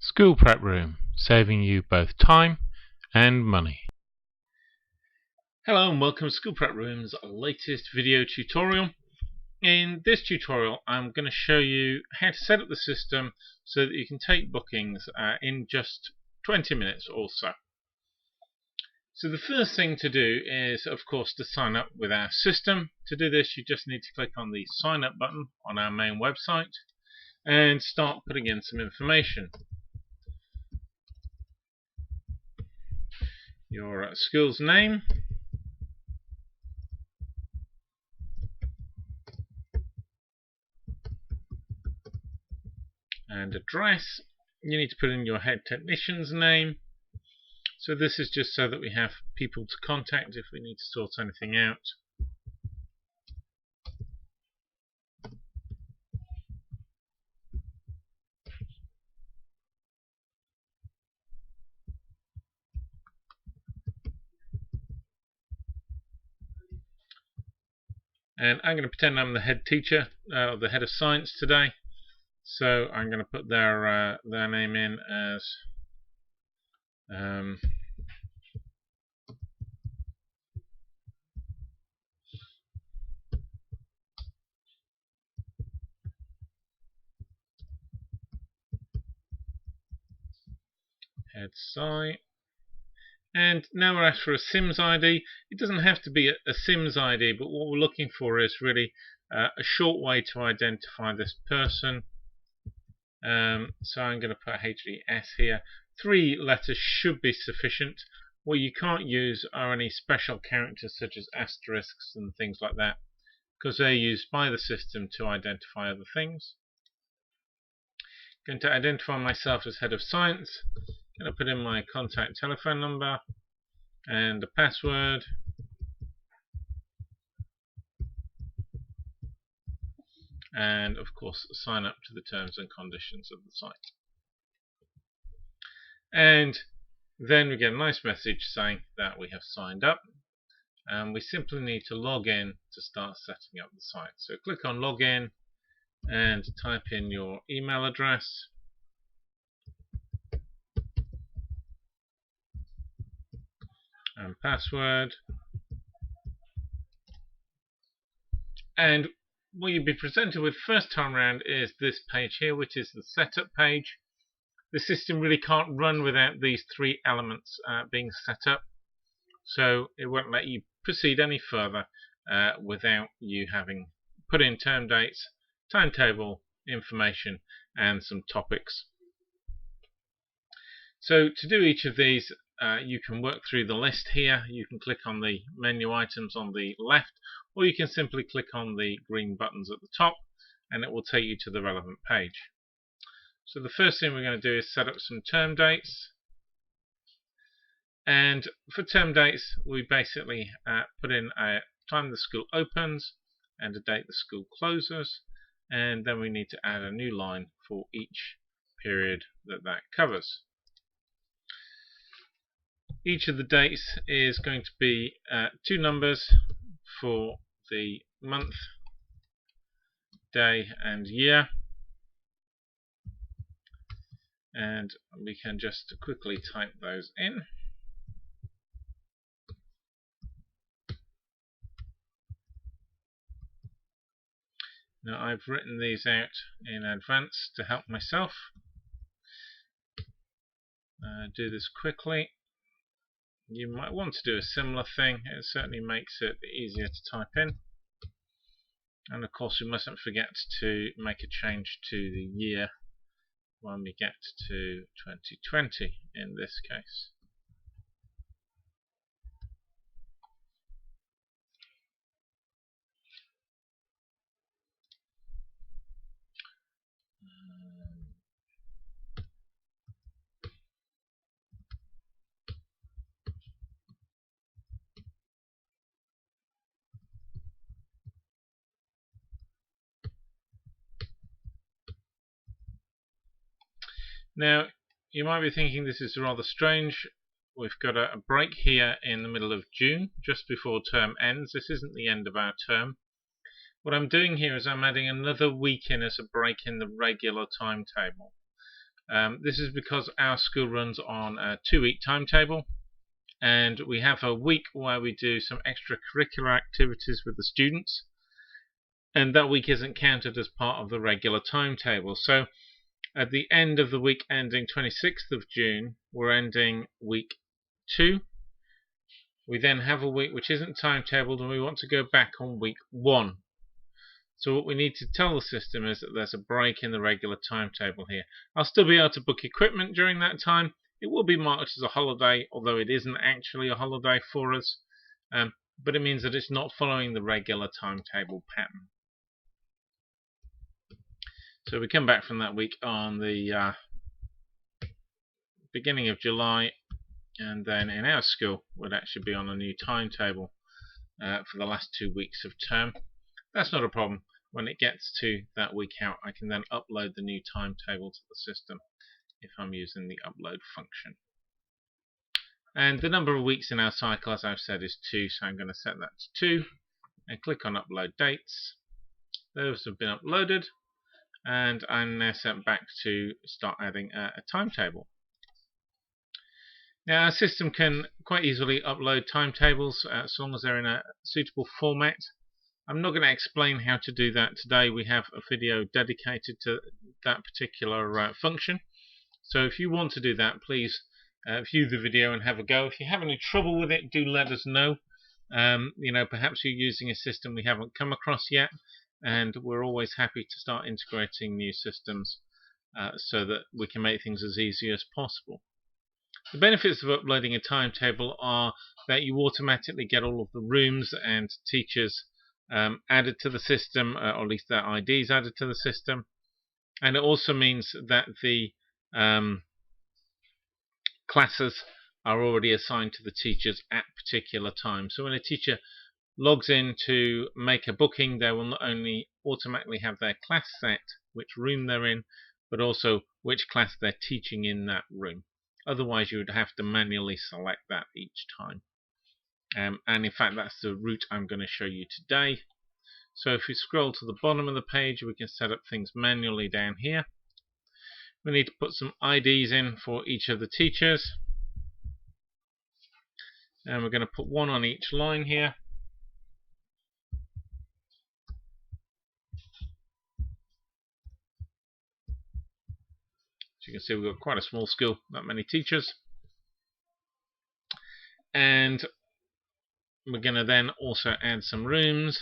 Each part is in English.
School Prep Room, saving you both time and money. Hello and welcome to School Prep Room's latest video tutorial. In this tutorial I'm going to show you how to set up the system so that you can take bookings in just 20 minutes or so. So the first thing to do is of course to sign up with our system. To do this you just need to click on the sign up button on our main website and start putting in some information. Your school's name, and address. You need to put in your head technician's name. So this is just so that we have people to contact if we need to sort anything out. And I'm going to pretend I'm the head teacher, the head of science today. So I'm going to put their name in as head sci. And now we're asked for a SIMS ID. It doesn't have to be a SIMS ID, but what we're looking for is really a short way to identify this person. So I'm going to put HDS here. 3 letters should be sufficient. What you can't use are any special characters such as asterisks and things like that, because they're used by the system to identify other things. I'm going to identify myself as head of science. I'm going to put in my contact telephone number and a password. And of course sign up to the terms and conditions of the site. And then we get a nice message saying that we have signed up, and we simply need to log in to start setting up the site. So click on login and type in your email address, and password, and what you'll be presented with first time around is this page here, which is the setup page. The system really can't run without these 3 elements being set up, so it won't let you proceed any further without you having put in term dates, timetable information, and some topics. So to do each of these, you can work through the list here. You can click on the menu items on the left, or you can simply click on the green buttons at the top and it will take you to the relevant page. So the first thing we're going to do is set up some term dates, and for term dates we basically put in a time the school opens and a date the school closes, and then we need to add a new line for each period that covers. Each of the dates is going to be 2 numbers for the month, day and year, and we can just quickly type those in. Now I've written these out in advance to help myself do this quickly. You might want to do a similar thing. It certainly makes it easier to type in. And of course we mustn't forget to make a change to the year when we get to 2020 in this case. Now you might be thinking this is rather strange. We've got a break here in the middle of June, just before term ends. This isn't the end of our term. What I'm doing here is I'm adding another week in as a break in the regular timetable. This is because our school runs on a 2-week timetable, and we have a week where we do some extracurricular activities with the students, and that week isn't counted as part of the regular timetable. So at the end of the week ending 26th of June, we're ending week 2. We then have a week which isn't timetabled, and we want to go back on week 1. So what we need to tell the system is that there's a break in the regular timetable here. I'll still be able to book equipment during that time. It will be marked as a holiday, although it isn't actually a holiday for us. But it means that it's not following the regular timetable pattern. So we come back from that week on the beginning of July, and then in our school we'd actually be on a new timetable for the last 2 weeks of term. That's not a problem. When it gets to that week out, I can then upload the new timetable to the system if I'm using the upload function. And the number of weeks in our cycle, as I've said, is 2, so I'm going to set that to 2 and click on upload dates. Those have been uploaded, and I'm now sent back to start adding a timetable. Now, our system can quite easily upload timetables as long as they're in a suitable format. I'm not going to explain how to do that today. We have a video dedicated to that particular function. So if you want to do that, please view the video and have a go. If you have any trouble with it, do let us know. Perhaps you're using a system we haven't come across yet, and we're always happy to start integrating new systems so that we can make things as easy as possible. The benefits of uploading a timetable are that you automatically get all of the rooms and teachers added to the system, or at least their IDs added to the system. And it also means that the classes are already assigned to the teachers at particular times. So when a teacher logs in to make a booking, they will not only automatically have their class set, which room they're in, but also which class they're teaching in that room. Otherwise you would have to manually select that each time. And in fact that's the route I'm going to show you today. So if we scroll to the bottom of the page, we can set up things manually down here. We need to put some IDs in for each of the teachers, and we're going to put one on each line here. So you can see we've got quite a small school, not many teachers. And we're going to then also add some rooms.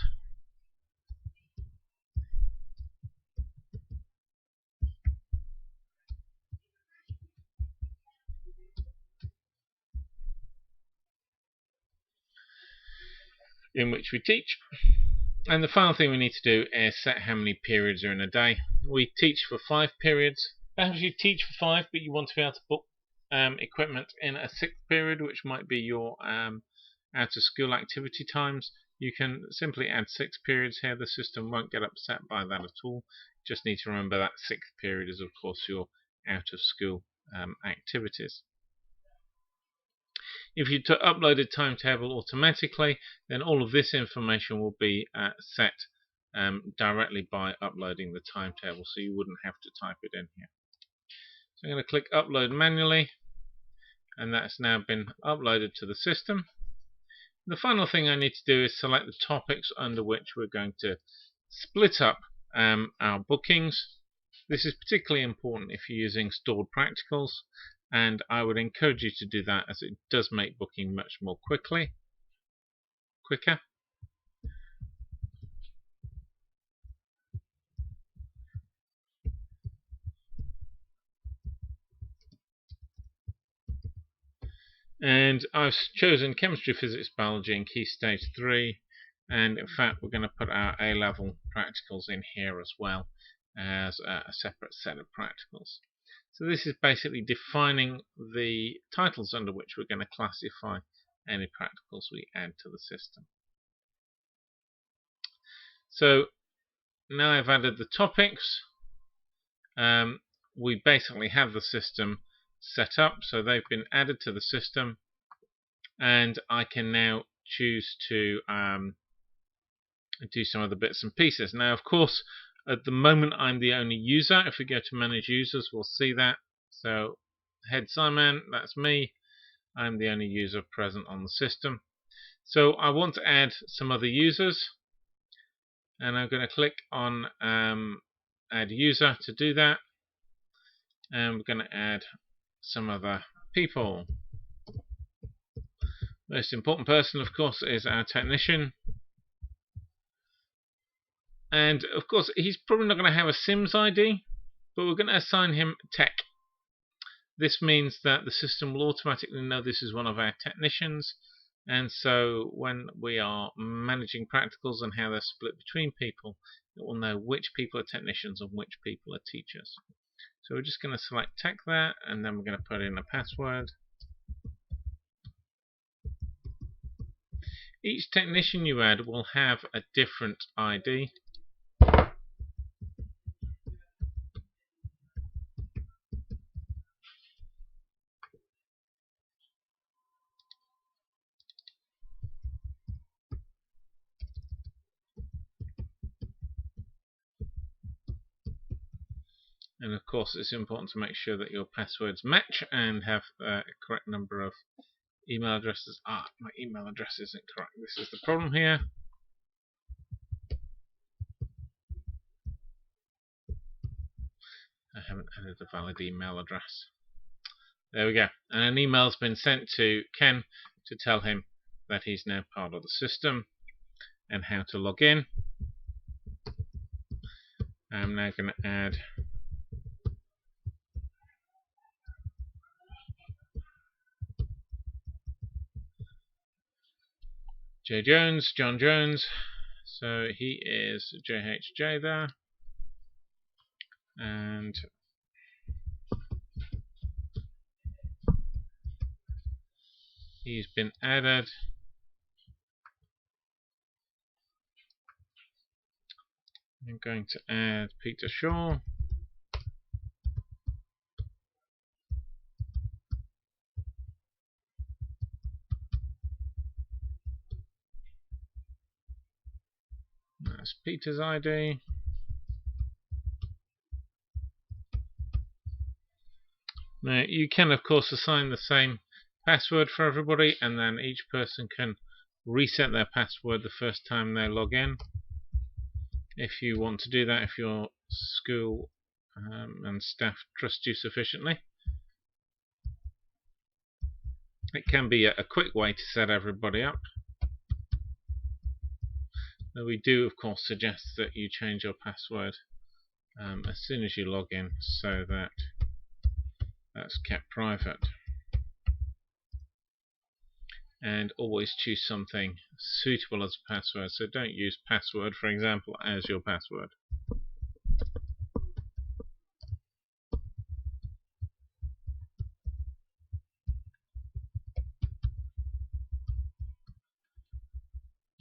In which we teach. And the final thing we need to do is set how many periods are in a day. We teach for 5 periods. Perhaps you teach for 5, but you want to be able to book equipment in a 6th period, which might be your out of school activity times. You can simply add 6 periods here. The system won't get upset by that at all. Just need to remember that 6th period is of course your out of school activities. If you upload a timetable automatically, then all of this information will be set directly by uploading the timetable, so you wouldn't have to type it in here. So I'm going to click upload manually, and that's now been uploaded to the system. The final thing I need to do is select the topics under which we're going to split up our bookings. This is particularly important if you're using stored practicals, and I would encourage you to do that as it does make booking much more quicker. And I've chosen chemistry, physics, biology and key stage 3, and in fact we're going to put our A-level practicals in here as well as a separate set of practicals. So this is basically defining the titles under which we're going to classify any practicals we add to the system. So now I've added the topics, we basically have the system set up, so they've been added to the system, and I can now choose to do some of the bits and pieces. Now of course at the moment I'm the only user. If we go to manage users, we'll see that So head Simon, that's me. I'm the only user present on the system. So I want to add some other users, and I'm going to click on add user to do that, and we're going to add some other people. Most important person, of course, is our technician, and of course he's probably not going to have a Sims ID, but we're going to assign him tech. This means that the system will automatically know this is one of our technicians, and so when we are managing practicals and how they're split between people, it will know which people are technicians and which people are teachers. So we're just going to select tech there, and then we're going to put in a password. Each technician you add will have a different ID. And of course it's important to make sure that your passwords match and have a correct number of email addresses. My email address isn't correct. This is the problem here. I haven't added a valid email address. There we go. And an email's been sent to Ken to tell him that he's now part of the system and how to log in. I'm now going to add J Jones, John Jones. So he is JHJ there. And he's been added. I'm going to add Peter Shaw. That's Peter's ID. Now you can of course assign the same password for everybody, and then each person can reset their password the first time they log in. If you want to do that, if your school and staff trust you sufficiently. It can be a quick way to set everybody up. Now we do of course suggest that you change your password as soon as you log in, so that that's kept private. And always choose something suitable as a password, so don't use password, for example, as your password.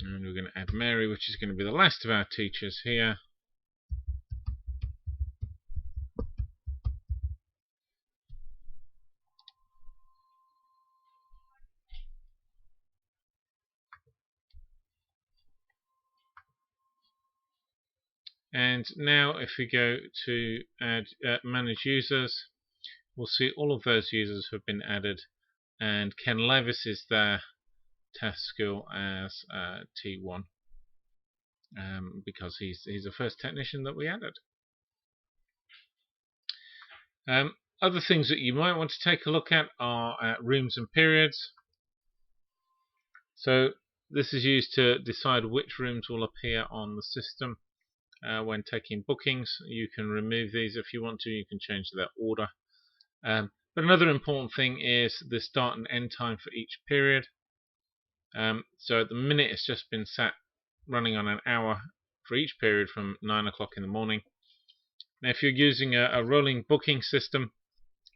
And we're going to add Mary, which is going to be the last of our teachers here. And now if we go to add manage users, we'll see all of those users have been added, and Ken Levis is there, test school as T1, because he's the first technician that we added. Other things that you might want to take a look at are rooms and periods. So this is used to decide which rooms will appear on the system when taking bookings. You can remove these if you want to. You can change their order. But another important thing is the start and end time for each period. So at the minute it's just been set running on an hour for each period from 9 o'clock in the morning. Now if you're using a rolling booking system,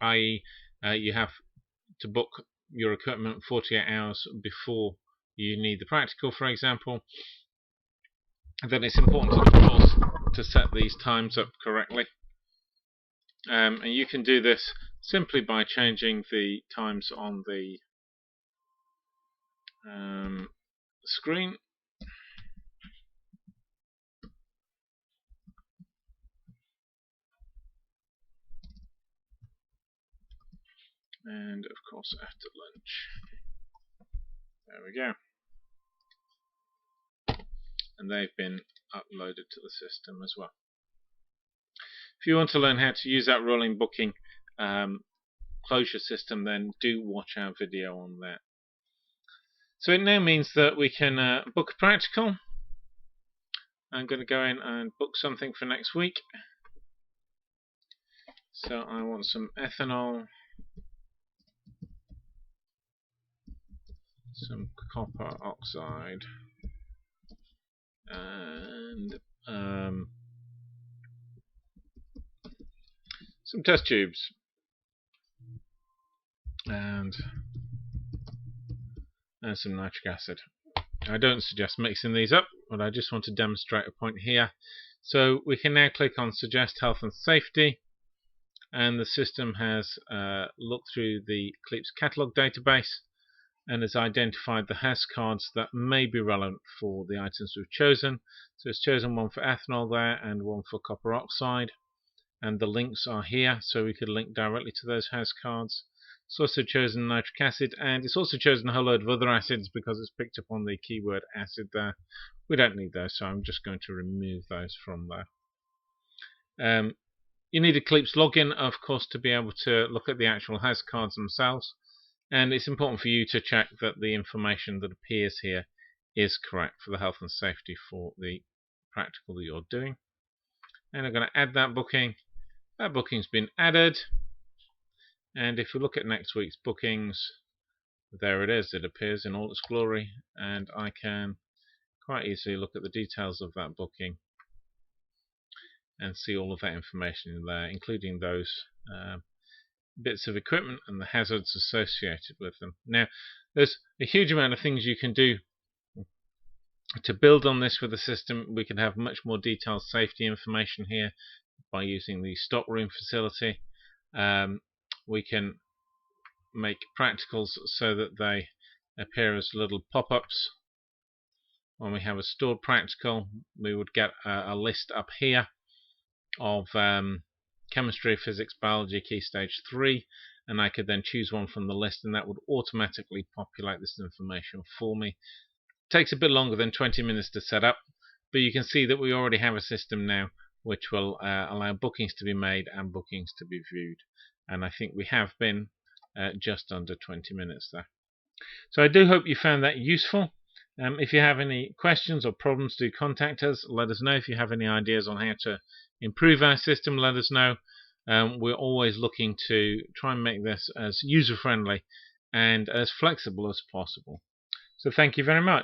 i.e. You have to book your equipment 48 hours before you need the practical, for example, then it's important, of course, to set these times up correctly. And you can do this simply by changing the times on the screen. and of course after lunch. There we go. And they've been uploaded to the system as well. If you want to learn how to use that rolling booking closure system, then do watch our video on that. So it now means that we can book a practical. I'm going to go in and book something for next week. So I want some ethanol, some copper oxide, and some test tubes, and some nitric acid. I don't suggest mixing these up, but I just want to demonstrate a point here. So we can now click on Suggest Health and Safety, and the system has looked through the CLEAPS catalog database and has identified the HAS cards that may be relevant for the items we've chosen. So it's chosen one for ethanol there and one for copper oxide, and the links are here, so we could link directly to those HAS cards. It's also chosen nitric acid, and it's also chosen a whole load of other acids because it's picked up on the keyword acid there. We don't need those, so I'm just going to remove those from there. You need a CLEAPS login, of course, to be able to look at the actual HAS cards themselves, and it's important for you to check that the information that appears here is correct for the health and safety for the practical that you're doing. And I'm going to add that booking. That booking's been added. And if we look at next week's bookings, there it is. It appears in all its glory, and I can quite easily look at the details of that booking and see all of that information in there, including those bits of equipment and the hazards associated with them. Now, there's a huge amount of things you can do to build on this with the system. We can have much more detailed safety information here by using the stockroom facility. We can make practicals so that they appear as little pop-ups. When we have a stored practical, we would get a list up here of chemistry, physics, biology, key stage 3, and I could then choose one from the list, and that would automatically populate this information for me. It takes a bit longer than 20 minutes to set up, but you can see that we already have a system now which will allow bookings to be made and bookings to be viewed. And I think we have been just under 20 minutes there. So I do hope you found that useful. If you have any questions or problems, do contact us. Let us know. If you have any ideas on how to improve our system, let us know. We're always looking to try and make this as user-friendly and as flexible as possible. So thank you very much.